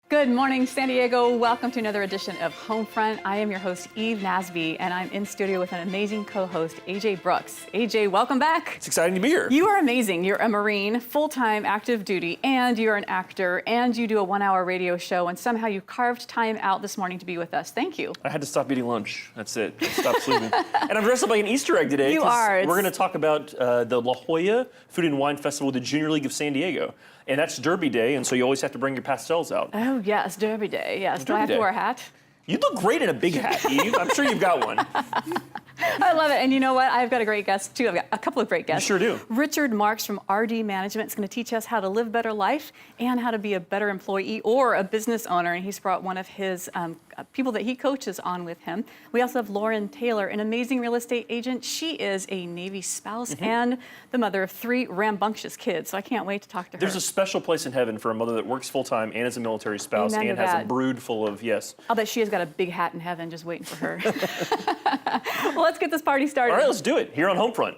Good morning, San Diego. Welcome to another edition of Homefront. I am your host, Eve Nasby, and I'm in studio with an amazing co-host, AJ Brooks. AJ, welcome back. It's exciting to be here. You are amazing. You're a Marine, full-time active duty, and you're an actor, and you do a 1-hour radio show, and somehow you carved time out this morning to be with us. Thank you. I had to stop eating lunch. That's it. I stopped sleeping. And I'm dressed up like an Easter egg today. You are. We're going to talk about the La Jolla Food and Wine Festival, the Junior League of San Diego. And that's Derby Day, and so you always have to bring your pastels out. Oh, yes, Derby Day. Yes. Do I have to wear a hat? You look great in a big hat, Eve. I'm sure you've got one. I love it. And you know what? I've got a great guest, too. I've got a couple of great guests. You sure do. Richard Marks from RD Management is going to teach us how to live a better life and how to be a better employee or a business owner. And he's brought one of his people that he coaches on with him. We also have Lauren Taylor, an amazing real estate agent. She is a Navy spouse and the mother of 3 rambunctious kids. So I can't wait to talk to her. There's a special place in heaven for a mother that works full-time and is a military spouse and has a brood full of, yes. I'll bet she has got a big hat in heaven just waiting for her. Well, let's get this party started. All right, let's do it here on Homefront.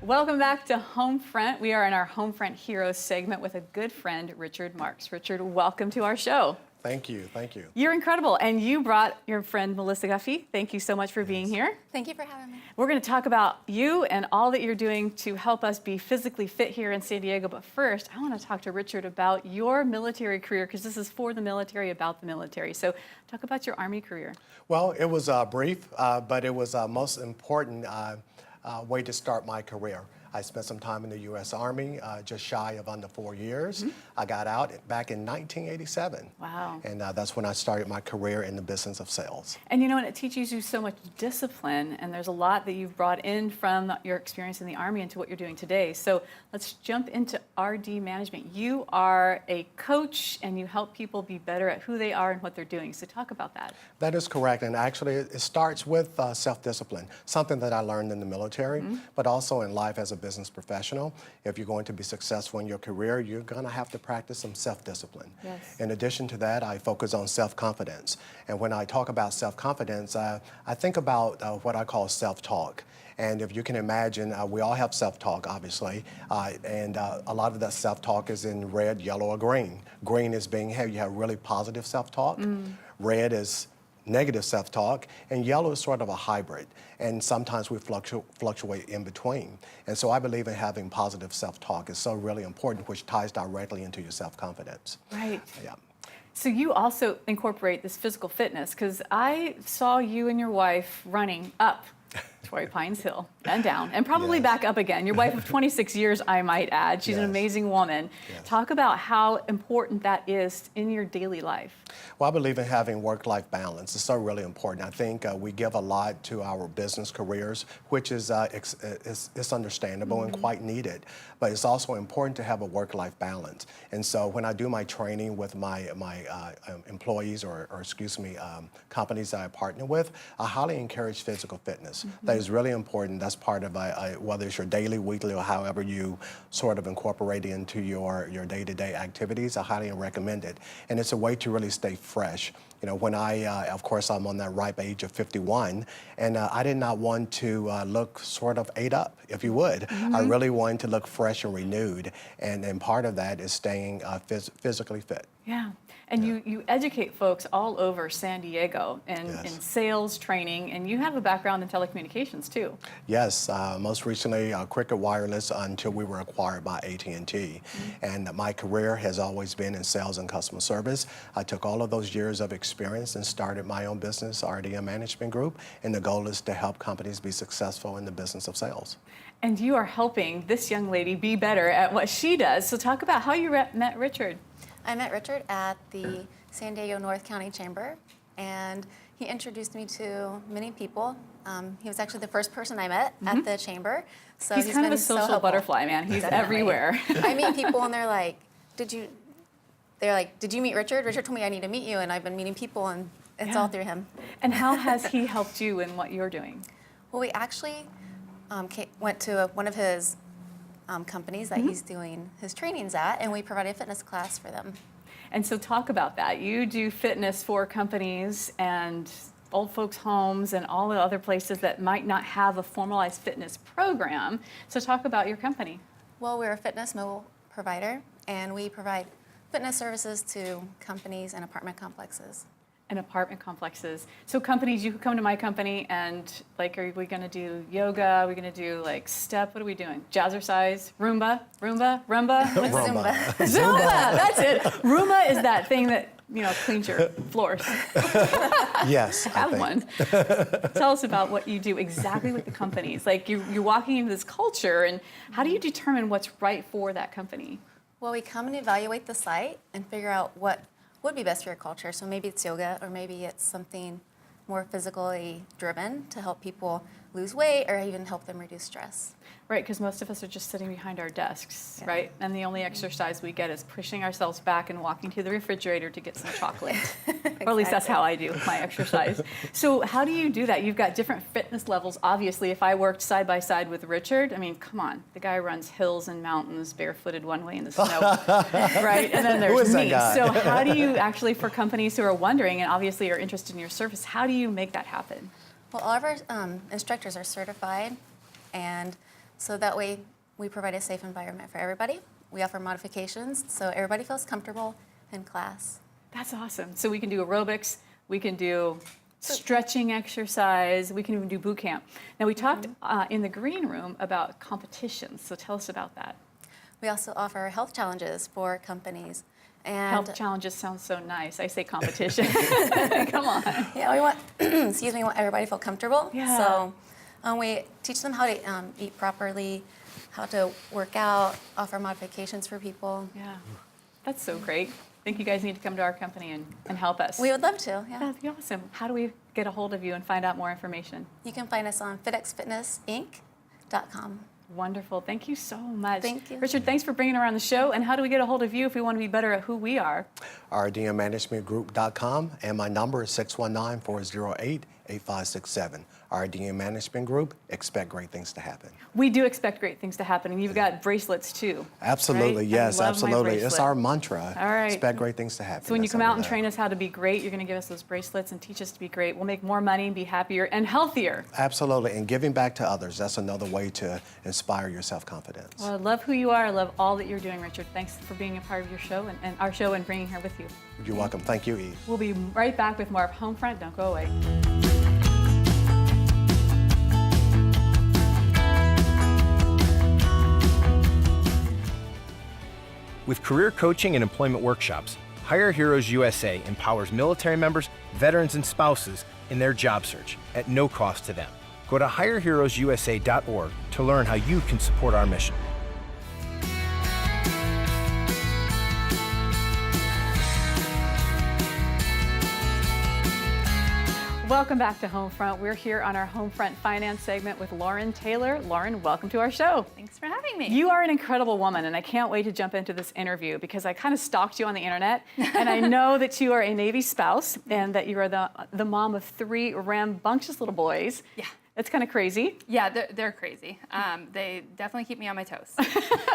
Welcome back to Homefront. We are in our Homefront Heroes segment with a good friend, Richard Marks. Richard, welcome to our show. Thank you, thank you. You're incredible, and you brought your friend, Melissa Guffy. Thank you so much for being here. Thank you for having me. We're going to talk about you and all that you're doing to help us be physically fit here in San Diego. But first, I want to talk to Richard about your military career, because this is for the military, about the military. So talk about your Army career. Well, it was brief, but it was most important way to start my career. I spent some time in the U.S. Army, just shy of under 4 years. I got out back in 1987. Wow. And that's when I started my career in the business of sales. And you know, and it teaches you so much discipline, and there's a lot that you've brought in from your experience in the Army into what you're doing today. So let's jump into RD Management. You are a coach, and you help people be better at who they are and what they're doing. So talk about that. That is correct, and actually it starts with self-discipline, something that I learned in the military, but also in life as a business professional. If you're going to be successful in your career, you're going to have to practice some self-discipline. Yes. In addition to that, I focus on self-confidence. And when I talk about self-confidence, I think about what I call self-talk. And if you can imagine, we all have self-talk, obviously, and a lot of that self-talk is in red, yellow, or green. Green is being, you have really positive self-talk. Red is negative self-talk, and yellow is sort of a hybrid, and sometimes we fluctuate in between. And so I believe in having positive self-talk is so really important, which ties directly into your self-confidence. Right. Yeah. So you also incorporate this physical fitness, because I saw you and your wife running up Torrey Pines Hill and down, and probably back up again. Your wife of 26 years, I might add. She's an amazing woman. Talk about how important that is in your daily life. Well, I believe in having work-life balance. It's so really important. I think we give a lot to our business careers, which is it's understandable and quite needed. But it's also important to have a work-life balance. And so when I do my training with my employees or excuse me, companies that I partner with, I highly encourage physical fitness. That is really important. That's part of whether it's your daily, weekly, or however you sort of incorporate it into your day-to-day activities. I highly recommend it. And it's a way to really stay fresh. You know, when of course, I'm on that ripe age of 51, and I did not want to look sort of ate up, if you would. I really wanted to look fresh and renewed, and part of that is staying physically fit. Yeah. And you educate folks all over San Diego in sales training, and you have a background in telecommunications too. Yes, most recently Cricket Wireless until we were acquired by AT&T. And my career has always been in sales and customer service. I took all of those years of experience and started my own business, RD Management Group, and the goal is to help companies be successful in the business of sales. And you are helping this young lady be better at what she does. So talk about how you met Richard. I met Richard at the San Diego North County Chamber, and he introduced me to many people. He was actually the first person I met at the chamber. So he's kind of a social butterfly, man. He's everywhere. I meet people and they're like, they're like, did you meet Richard? Richard told me I need to meet you, and I've been meeting people, and it's all through him. And how has he helped you in what you're doing? Well, we actually went to one of his companies that he's doing his trainings at, and we provided a fitness class for them. And so talk about that. You do fitness for companies and old folks' homes and all the other places that might not have a formalized fitness program. So talk about your company. Well, we're a fitness mobile provider, and we provide fitness services to companies and apartment complexes. And apartment complexes. So companies, you could come to my company and like, are we gonna do yoga? Are we gonna do like step? What are we doing? Jazzercise? Rumba? Rumba? What's Rumba. Zumba, that's it. Roomba is that thing that, cleans your floors. Yes, I Have think. one. Tell us about what you do exactly with the companies. Like you're walking into this culture, and how do you determine what's right for that company? Well, we come and evaluate the site and figure out what would be best for your culture. So maybe it's yoga, or maybe it's something more physically driven to help people lose weight or even help them reduce stress. Right, because most of us are just sitting behind our desks, right? And the only exercise we get is pushing ourselves back and walking to the refrigerator to get some chocolate. Or at least that's how I do my exercise. So how do you do that? You've got different fitness levels. Obviously, if I worked side by side with Richard, I mean, come on. The guy runs hills and mountains barefooted one way in the snow, right? And then Who there's is that me. guy? So how do you actually, for companies who are wondering and obviously are interested in your service, how do you make that happen? Well, all of our instructors are certified, and so that way we provide a safe environment for everybody. We offer modifications so everybody feels comfortable in class. That's awesome. So we can do aerobics, we can do stretching exercise, we can even do boot camp. Now we talked in the green room about competitions, so tell us about that. We also offer health challenges for companies. And Health challenges sounds so nice. I say competition. Come on. yeah, we want, excuse me, we want everybody to feel comfortable. Yeah. So we teach them how to eat properly, how to work out, offer modifications for people. Yeah, that's so great. I think you guys need to come to our company and help us. We would love to, yeah. That'd be awesome. How do we get a hold of you and find out more information? You can find us on fitxfitnessinc.com. Wonderful. Thank you so much. Thank you. Richard, thanks for bringing her on the show. And how do we get a hold of you if we want to be better at who we are? rdmmanagementgroup.com, and my number is 619-408-8567. RDM Management Group, expect great things to happen. We do expect great things to happen, and you've got bracelets too. Absolutely, right? yes, I love my absolutely. It's bracelet. our mantra. All right. Expect great things to happen. So when you That's come all out we and have. train us how to be great, you're going to give us those bracelets and teach us to be great. We'll make more money, be happier, and healthier. Absolutely, and giving back to others, that's another way to inspire your self-confidence. Well, I love who you are. I love all that you're doing, Richard. Thanks for being a part of your show and our show and bringing her with you. You're welcome. Thank you, Eve. We'll be right back with more of Homefront. Don't go away. With career coaching and employment workshops, Hire Heroes USA empowers military members, veterans, and spouses in their job search at no cost to them. Go to hireheroesusa.org to learn how you can support our mission. Welcome back to Homefront. We're here on our Homefront Finance segment with Lauren Taylor. Lauren, welcome to our show. Thanks for having me. You are an incredible woman, and I can't wait to jump into this interview because I kind of stalked you on the internet, and I know that you are a Navy spouse and that you are the mom of 3 rambunctious little boys. Yeah. That's kind of crazy. Yeah, they're crazy. They definitely keep me on my toes.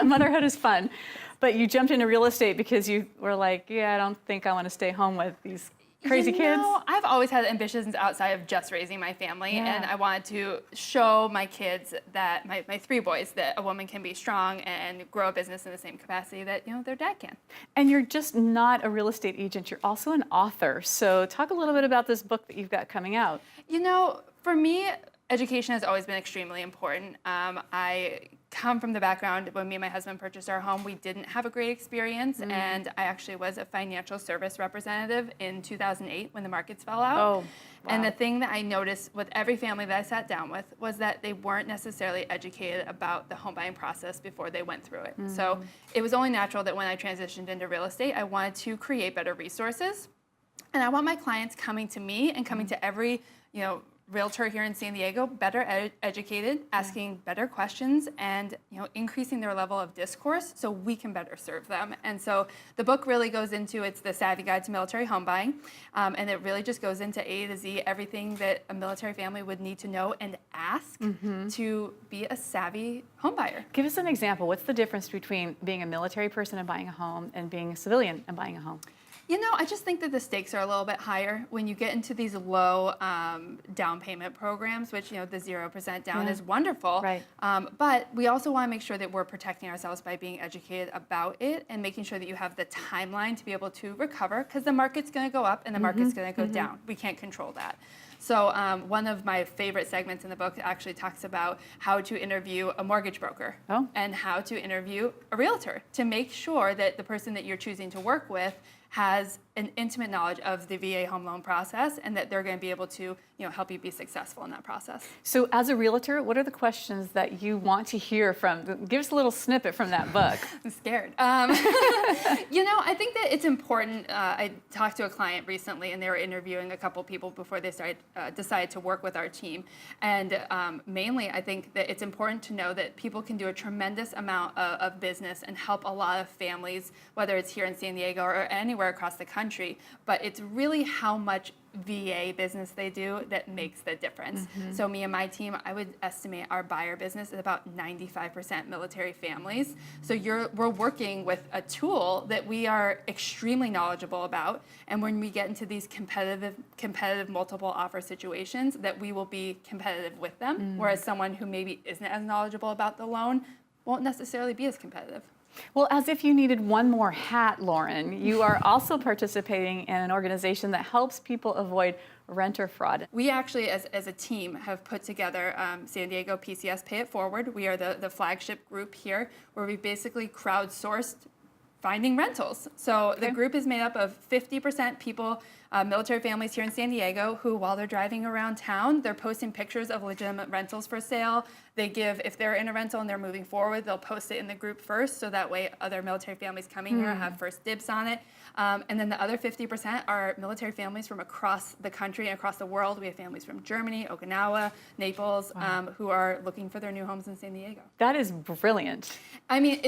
Motherhood is fun, but you jumped into real estate because you were like, yeah, I don't think I want to stay home with these crazy kids. I've always had ambitions outside of just raising my family, and I wanted to show my kids that my 3 boys that a woman can be strong and grow a business in the same capacity that their dad can. And you're just not a real estate agent. You're also an author. So talk a little bit about this book that you've got coming out. For me, education has always been extremely important. I come from the background when me and my husband purchased our home, we didn't have a great experience, and I actually was a financial service representative in 2008 when the markets fell out. Oh, wow. And the thing that I noticed with every family that I sat down with was that they weren't necessarily educated about the home buying process before they went through it. So it was only natural that when I transitioned into real estate, I wanted to create better resources. And I want my clients coming to me and coming to every, Realtor here in San Diego better educated, asking better questions, and increasing their level of discourse so we can better serve them. And so the book really goes into, it's the Savvy Guide to Military Home Buying, and it really just goes into A to Z, everything that a military family would need to know and ask to be a savvy home buyer. Give us an example. What's the difference between being a military person and buying a home and being a civilian and buying a home? I just think that the stakes are a little bit higher when you get into these low down payment programs, which, the 0% down is wonderful. Right. But we also want to make sure that we're protecting ourselves by being educated about it and making sure that you have the timeline to be able to recover, because the market's going to go up and the market's going to go down. We can't control that. So one of my favorite segments in the book actually talks about how to interview a mortgage broker and how to interview a realtor to make sure that the person that you're choosing to work with has an intimate knowledge of the VA home loan process, and that they're going to be able to help you be successful in that process. So as a realtor, what are the questions that you want to hear from? Give us a little snippet from that book. I'm scared. I think that it's important. I talked to a client recently, and they were interviewing a couple people before they decided to work with our team. And mainly, I think that it's important to know that people can do a tremendous amount of business and help a lot of families, whether it's here in San Diego or anywhere across the country. But it's really how much VA business they do that makes the difference. So me and my team, I would estimate our buyer business is about 95% military families. So we're working with a tool that we are extremely knowledgeable about, and when we get into these competitive multiple offer situations, that we will be competitive with them, whereas someone who maybe isn't as knowledgeable about the loan won't necessarily be as competitive. Well, as if you needed one more hat, Lauren, you are also participating in an organization that helps people avoid renter fraud. We actually, as a team, have put together San Diego PCS Pay It Forward. We are the flagship group here, where we basically crowdsourced finding rentals. So the group is made up of 50% people, military families here in San Diego, who, while they're driving around town, they're posting pictures of legitimate rentals for sale. They give, if they're in a rental and they're moving forward, they'll post it in the group first, so that way other military families coming here have first dibs on it. And then the other 50% are military families from across the country and across the world. We have families from Germany, Okinawa, Naples, who are looking for their new homes in San Diego. That is brilliant. I mean,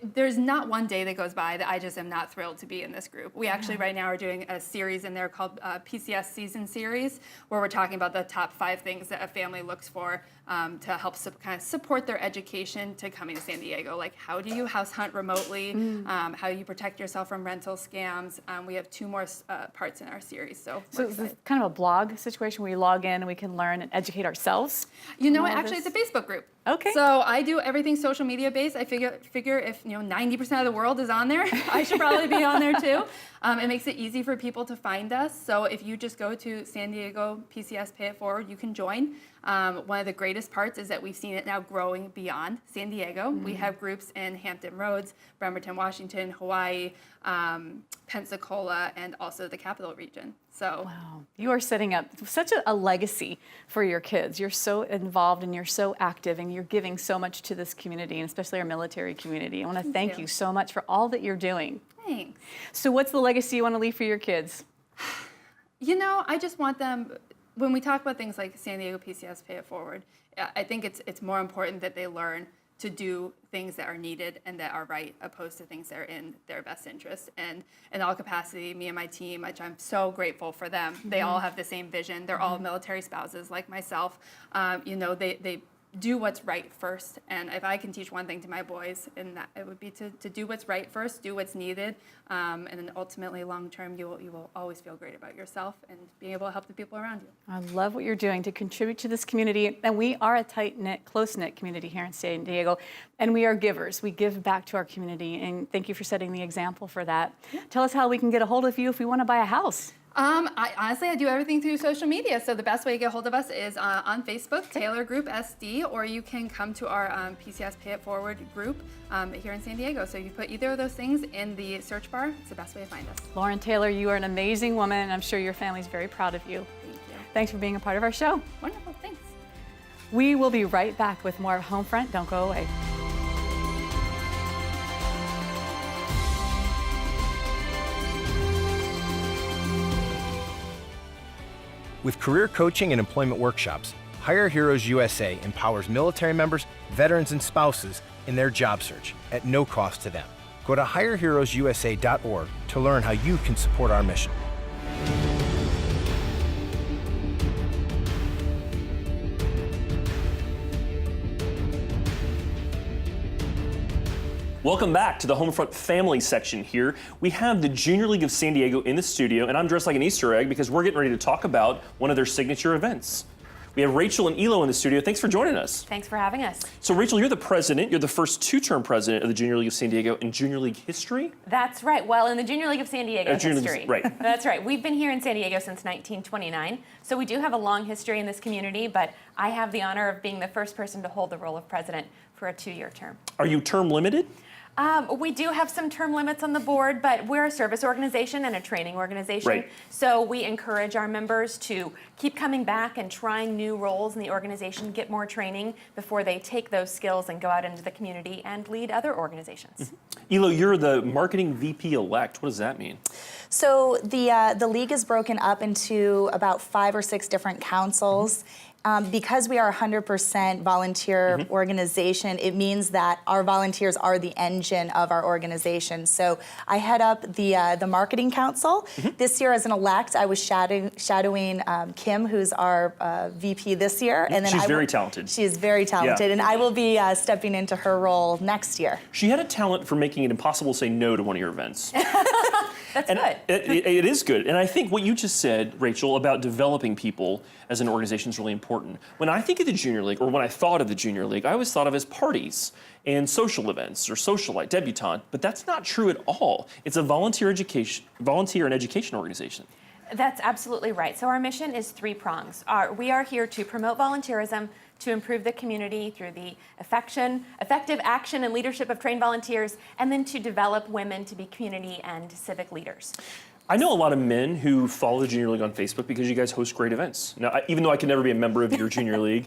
there's not one day that goes by that I just am not thrilled to be in this group. We actually right now are doing a series in there called PCS Season Series, where we're talking about the top 5 things that a family looks for to help kind of support their education to coming to San Diego. Like, how do you house hunt remotely? How do you protect yourself from rental scams? We have 2 more parts in our series. So it's kind of a blog situation where you log in and we can learn and educate ourselves? You know what? Actually, it's a Facebook group. Okay. So I do everything social media based. I figure if 90% of the world is on there, I should probably be on there too. It makes it easy for people to find us. So if you just go to San Diego PCS Pay It Forward, you can join. One of the greatest parts is that we've seen it now growing beyond San Diego. We have groups in Hampton Roads, Bremerton, Washington, Hawaii, Pensacola, and also the Capital Region. So wow, you are setting up such a legacy for your kids. You're so involved and you're so active and you're giving so much to this community, and especially our military community. I want to thank you so much for all that you're doing. Thanks. So what's the legacy you want to leave for your kids? I just want them, when we talk about things like San Diego PCS Pay It Forward, I think it's more important that they learn to do things that are needed and that are right, opposed to things that are in their best interest. And in all capacity, me and my team, which I'm so grateful for them, they all have the same vision. They're all military spouses like myself. They do what's right first. And if I can teach one thing to my boys, and that it would be to do what's right first, do what's needed, and then ultimately long term you will always feel great about yourself and being able to help the people around you. I love what you're doing to contribute to this community, and we are a tight-knit, close-knit community here in San Diego, and we are givers. We give back to our community, and thank you for setting the example for that. Yeah. Tell us how we can get a hold of you if we want to buy a house. I do everything through social media. So the best way to get a hold of us is on Facebook, Taylor Group SD, or you can come to our PCS Pay It Forward group here in San Diego. So if you put either of those things in the search bar, it's the best way to find us. Lauren Taylor, you are an amazing woman, and I'm sure your family's very proud of you. Thank you. Thanks for being a part of our show. Wonderful, thanks. We will be right back with more of Homefront. Don't go away. With career coaching and employment workshops, Hire Heroes USA empowers military members, veterans, and spouses in their job search at no cost to them. Go to hireheroesusa.org to learn how you can support our mission. Welcome back to the Homefront family section here. We have the Junior League of San Diego in the studio, and I'm dressed like an Easter egg because we're getting ready to talk about one of their signature events. We have Rachel and Elo in the studio. Thanks for joining us. Thanks for having us. So Rachel, you're the president. You're the first two-term president of the Junior League of San Diego in Junior League history? That's right. Well, in the Junior League of San Diego history. Right. That's right. We've been here in San Diego since 1929, so we do have a long history in this community, but I have the honor of being the first person to hold the role of president for a 2-year term. Are you term limited? We do have some term limits on the board, but we're a service organization and a training organization. Right. So we encourage our members to keep coming back and trying new roles in the organization, get more training before they take those skills and go out into the community and lead other organizations. Elo, you're the marketing VP-elect. What does that mean? So the league is broken up into about 5 or 6 different councils. Because we are a 100% volunteer organization, it means that our volunteers are the engine of our organization. So I head up the marketing council. This year as an elect, I was shadowing Kim, who's our VP this year. And then She's very talented. She is very talented, Yeah. and I will be stepping into her role next year. She had a talent for making it impossible to say no to one of your events. That's And good. it is good. And I think what you just said, Rachel, about developing people as an organization is really important. When I think of the Junior League, or when I thought of the Junior League, I always thought of as parties and social events or socialite, debutante, but that's not true at all. It's a volunteer and education organization. That's absolutely right. So our mission is 3 prongs. We are here to promote volunteerism, to improve the community through the effective action and leadership of trained volunteers, and then to develop women to be community and civic leaders. I know a lot of men who follow the Junior League on Facebook because you guys host great events. Now, even though I can never be a member of your Junior League,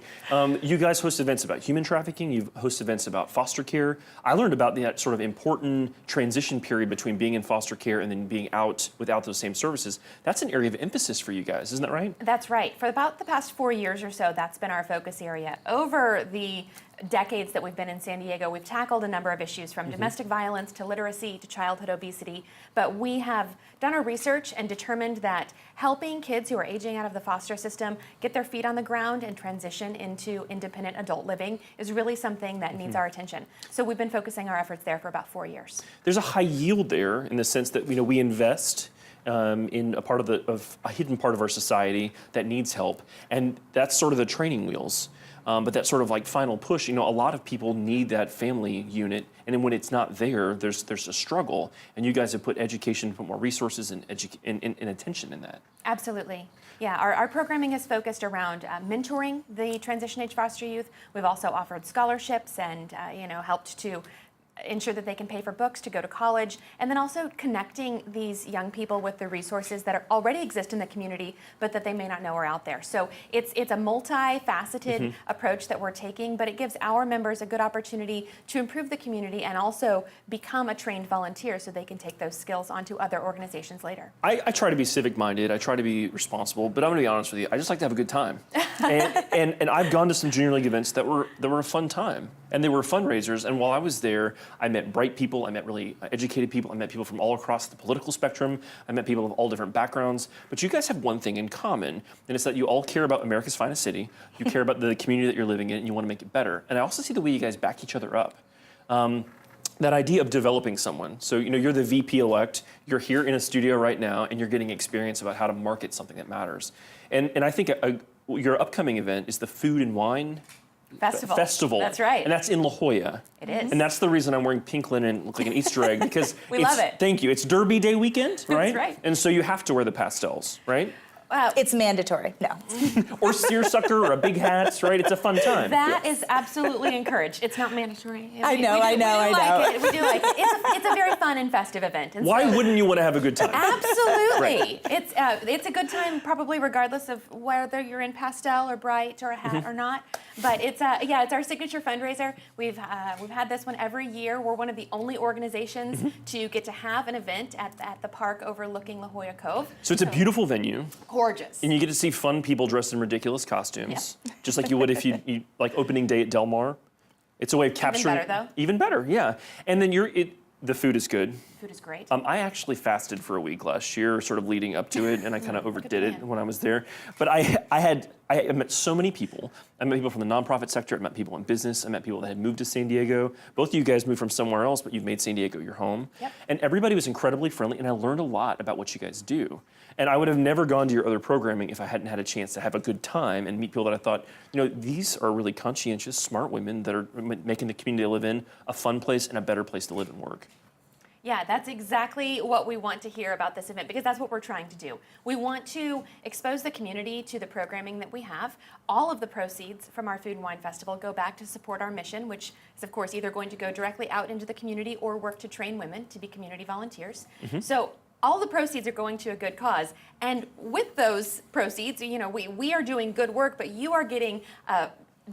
you guys host events about human trafficking, you host events about foster care. I learned about that sort of important transition period between being in foster care and then being out without those same services. That's an area of emphasis for you guys, isn't that right? That's right. For about the past 4 years or so, that's been our focus area. Over the decades that we've been in San Diego, we've tackled a number of issues from domestic violence to literacy to childhood obesity, but we have done our research and determined that helping kids who are aging out of the foster system get their feet on the ground and transition into independent adult living is really something that needs our attention. So we've been focusing our efforts there for about 4 years. There's a high yield there in the sense that we invest in a part of a hidden part of our society that needs help, and that's sort of the training wheels. But that sort of like final push, a lot of people need that family unit, and then when it's not there, there's a struggle. And you guys have put education, put more resources and attention in that. Absolutely. Yeah, our programming is focused around mentoring the transition age foster youth. We've also offered scholarships and helped to ensure that they can pay for books to go to college, and then also connecting these young people with the resources that already exist in the community, but that they may not know are out there. So it's a multifaceted approach that we're taking, but it gives our members a good opportunity to improve the community and also become a trained volunteer so they can take those skills onto other organizations later. I try to be civic-minded, I try to be responsible, but I'm gonna be honest with you, I just like to have a good time. and I've gone to some Junior League events that were a fun time, and they were fundraisers, and while I was there, I met bright people, I met really educated people, I met people from all across the political spectrum, I met people of all different backgrounds, but you guys have one thing in common, and it's that you all care about America's finest city, you care about the community that you're living in, and you want to make it better. And I also see the way you guys back each other up. That idea of developing someone. So, you're the VP-elect, you're here in a studio right now, and you're getting experience about how to market something that matters. And I think your upcoming event is the Food and Wine Festival. That's right. And that's in La Jolla. It is. And that's the reason I'm wearing pink linen, look like an Easter egg, because We love it. Thank you. It's Derby Day weekend, right? That's right. And so you have to wear the pastels, right? It's mandatory. No. Or seersucker or a big hat, right? It's a fun time. That is absolutely encouraged. It's not mandatory. I know. We do like it. It's a very fun and festive event. And Why wouldn't you want to have a good time? Absolutely. It's a good time probably regardless of whether you're in pastel or bright or a hat or not. But it's our signature fundraiser. We've had this one every year. We're one of the only organizations to get to have an event at the park overlooking La Jolla Cove. So it's a beautiful venue. gorgeous. And you get to see fun people dressed in ridiculous costumes, just like you would if you like opening day at Del Mar. It's a way of capturing. Even better, though. Even better, yeah. And then the food is good. Food is great. I actually fasted for a week last year, sort of leading up to it, and I kind of overdid it when I was there. But I met so many people. I met people from the nonprofit sector. I met people in business. I met people that had moved to San Diego. Both of you guys moved from somewhere else, but you've made San Diego your home. Yep. And everybody was incredibly friendly, and I learned a lot about what you guys do. And I would have never gone to your other programming if I hadn't had a chance to have a good time and meet people that I thought, these are really conscientious, smart women that are making the community I live in a fun place and a better place to live and work. Yeah, that's exactly what we want to hear about this event, because that's what we're trying to do. We want to expose the community to the programming that we have. All of the proceeds from our Food and Wine Festival go back to support our mission, which is, of course, either going to go directly out into the community or work to train women to be community volunteers. So all the proceeds are going to a good cause. And with those proceeds, we are doing good work, but you are getting a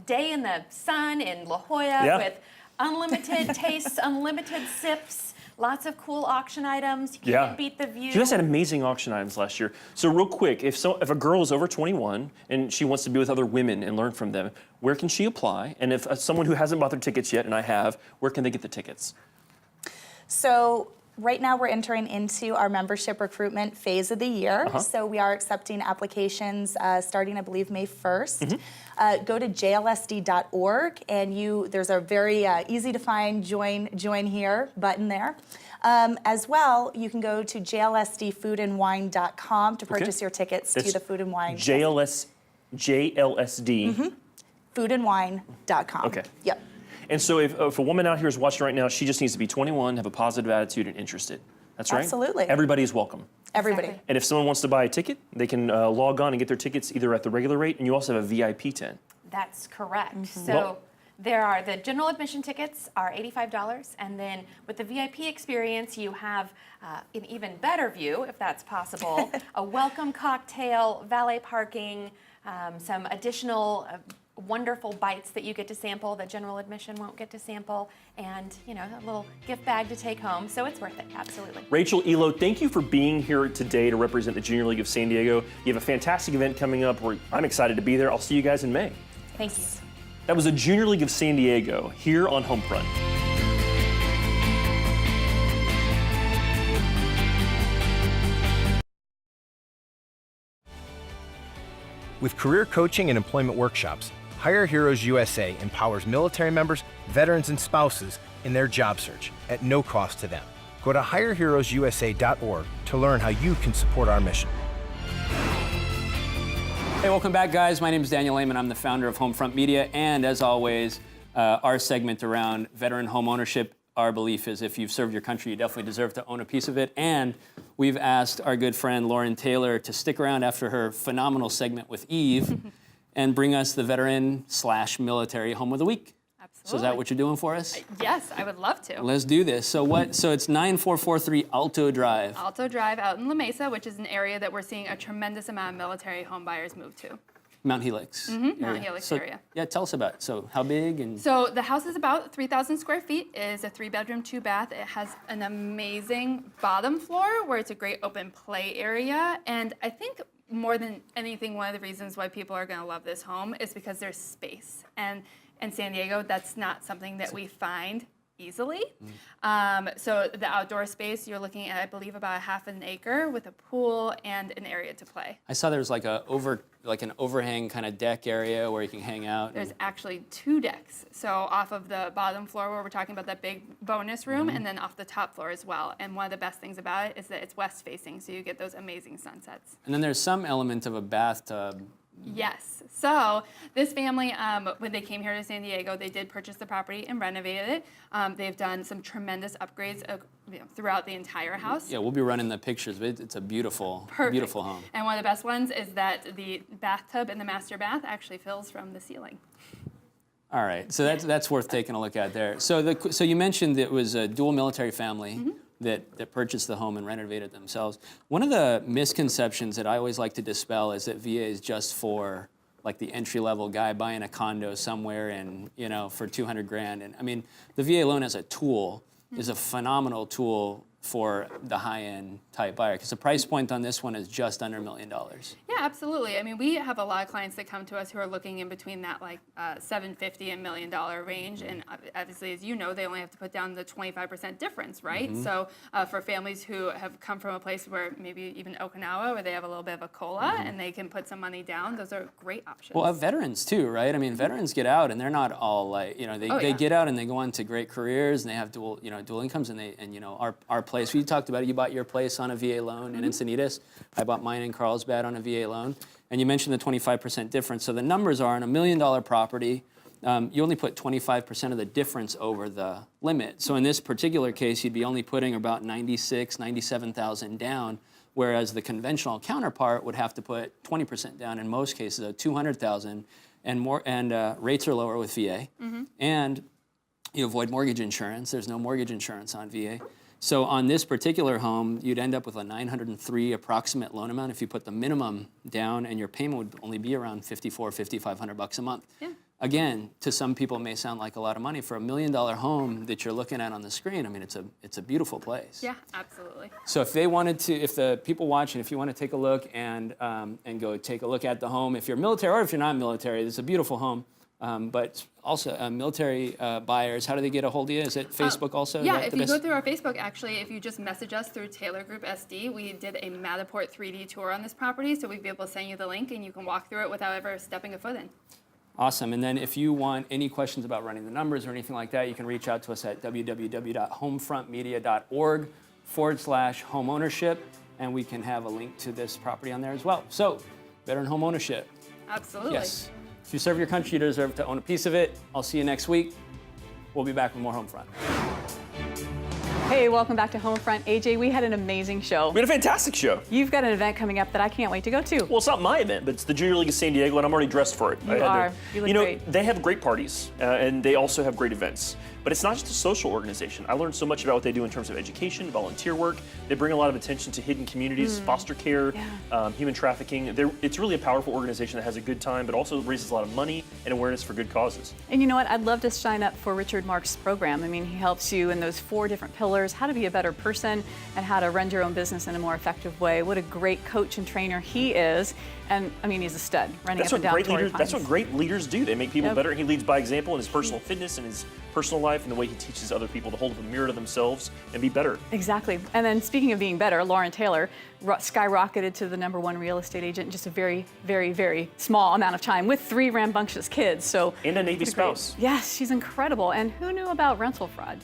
day in the sun in La Jolla with unlimited tastes, unlimited sips, lots of cool auction items. You can't beat the view. You guys had amazing auction items last year. So real quick, if a girl is over 21 and she wants to be with other women and learn from them, where can she apply? And if someone who hasn't bought their tickets yet, and I have, where can they get the tickets? So right now we're entering into our membership recruitment phase of the year. So we are accepting applications starting, I believe, May 1st. Go to jlsd.org, and there's a very easy to find join here button there. As well, you can go to jlsdfoodandwine.com to purchase your tickets to the Food and Wine. JLSD. Foodandwine.com. Okay. Yep. And so if a woman out here is watching right now, she just needs to be 21, have a positive attitude, and interested. That's right? Absolutely. Everybody is welcome. Everybody. Exactly. And if someone wants to buy a ticket, they can log on and get their tickets either at the regular rate, and you also have a VIP tent. That's correct. So there are the general admission tickets are $85, and then with the VIP experience, you have an even better view, if that's possible, a welcome cocktail, valet parking, some additional wonderful bites that you get to sample that general admission won't get to sample, and a little gift bag to take home. So it's worth it, absolutely. Rachel, Elo, thank you for being here today to represent the Junior League of San Diego. You have a fantastic event coming up. I'm excited to be there. I'll see you guys in May. Thank you. That was the Junior League of San Diego here on Homefront. With career coaching and employment workshops, Hire Heroes USA empowers military members, veterans, and spouses in their job search at no cost to them. Go to hireheroesusa.org to learn how you can support our mission. Hey, welcome back, guys. My name is Daniel Lehman. I'm the founder of Homefront Media, and as always, our segment around veteran home ownership. Our belief is if you've served your country, you definitely deserve to own a piece of it. And we've asked our good friend Lauren Taylor to stick around after her phenomenal segment with Eve and bring us the veteran/military home of the week. Absolutely. So is that what you're doing for us? Yes, I would love to. Let's do this. So it's 9443 Alto Drive. Alto Drive out in La Mesa, which is an area that we're seeing a tremendous amount of military home buyers move to. Mount Helix. Mount Helix area. Yeah, tell us about it. So how big and... So the house is about 3,000 square feet. It is a 3-bedroom, 2-bath. It has an amazing bottom floor where it's a great open play area. And I think more than anything, one of the reasons why people are going to love this home is because there's space. And in San Diego, that's not something that we find easily. So the outdoor space, you're looking at, I believe, about half an acre with a pool and an area to play. I saw there's like an overhang kind of deck area where you can hang out. There's actually 2 decks. So off of the bottom floor where we're talking about that big bonus room, and then off the top floor as well. And one of the best things about it is that it's west facing, so you get those amazing sunsets. And then there's some element of a bathtub. Yes. So this family, when they came here to San Diego, they did purchase the property and renovated it. They've done some tremendous upgrades throughout the entire house. Yeah, we'll be running the pictures, but it's a beautiful, beautiful home. And one of the best ones is that the bathtub in the master bath actually fills from the ceiling. All right, so that's worth taking a look at there. So you mentioned it was a dual military family that purchased the home and renovated themselves. One of the misconceptions that I always like to dispel is that VA is just for like the entry-level guy buying a condo somewhere and for $200,000. And I mean, the VA loan as a tool is a phenomenal tool for the high-end type buyer? Because the price point on this one is just under $1 million. Yeah, absolutely. I mean, we have a lot of clients that come to us who are looking in between that like $750 and $1 million range, and obviously, as you know, they only have to put down the 25% difference, right? So for families who have come from a place where maybe even Okinawa, where they have a little bit of a COLA and they can put some money down, those are great options. Well, veterans too, right? I mean, veterans get out and they're not all like, they get out and they go on to great careers and they have dual incomes, and our place. You talked about it. You bought your place on a VA loan in Encinitas. I bought mine in Carlsbad on a VA loan. And you mentioned the 25% difference. So the numbers are on $1 million property, you only put 25% of the difference over the limit. So in this particular case, you'd be only putting about $97,000 down, whereas the conventional counterpart would have to put 20% down in most cases, $200,000 and more. And rates are lower with VA, and you avoid mortgage insurance. There's no mortgage insurance on VA. So on this particular home, you'd end up with a $903 approximate loan amount if you put the minimum down, and your payment would only be around $5,500 a month. Yeah. Again, to some people it may sound like a lot of money. For $1 million home that you're looking at on the screen, I mean, it's a beautiful place. Yeah, absolutely. So if they wanted to, if the people watching, if you want to take a look and go take a look at the home, if you're military or if you're not military, it's a beautiful home. But also military buyers, how do they get a hold of you? Is it Facebook also? Yeah, if you go through our Facebook, actually, if you just message us through Taylor Group SD, we did a Matterport 3D tour on this property, so we'd be able to send you the link and you can walk through it without ever stepping a foot in. Awesome. And then if you want any questions about running the numbers or anything like that, you can reach out to us at www.homefrontmedia.org/homeownership, and we can have a link to this property on there as well. So, veteran home ownership. Absolutely. Yes. If you serve your country, you deserve to own a piece of it. I'll see you next week. We'll be back with more Homefront. Hey, welcome back to Homefront. AJ, we had an amazing show. We had a fantastic show. You've got an event coming up that I can't wait to go to. Well, it's not my event, but it's the Junior League of San Diego, and I'm already dressed for it. You are. You look great. They have great parties, and they also have great events. But it's not just a social organization. I learned so much about what they do in terms of education, volunteer work. They bring a lot of attention to hidden communities, foster care, human trafficking. It's really a powerful organization that has a good time, but also raises a lot of money and awareness for good causes. And you know what? I'd love to sign up for Richard Mark's program. I mean, he helps you in those 4 different pillars, how to be a better person and how to run your own business in a more effective way. What a great coach and trainer he is. And I mean, he's a stud, running up and down Torrey Pines. That's what great leaders do. They make people better. He leads by example in his personal fitness and his personal life, and the way he teaches other people to hold up a mirror to themselves and be better. Exactly. And then speaking of being better, Lauren Taylor skyrocketed to the #1 real estate agent in just a very, very, very small amount of time with 3 rambunctious kids. So and a Navy spouse. Yes, she's incredible. And who knew about rental fraud?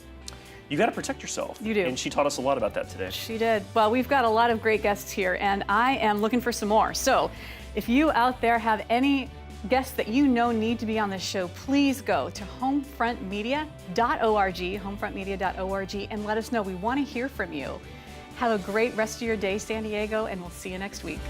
You got to protect yourself. You do. And she taught us a lot about that today. She did. Well, we've got a lot of great guests here, and I am looking for some more. So if you out there have any guests that you know need to be on this show, please go to homefrontmedia.org, and let us know. We want to hear from you. Have a great rest of your day, San Diego, and we'll see you next week.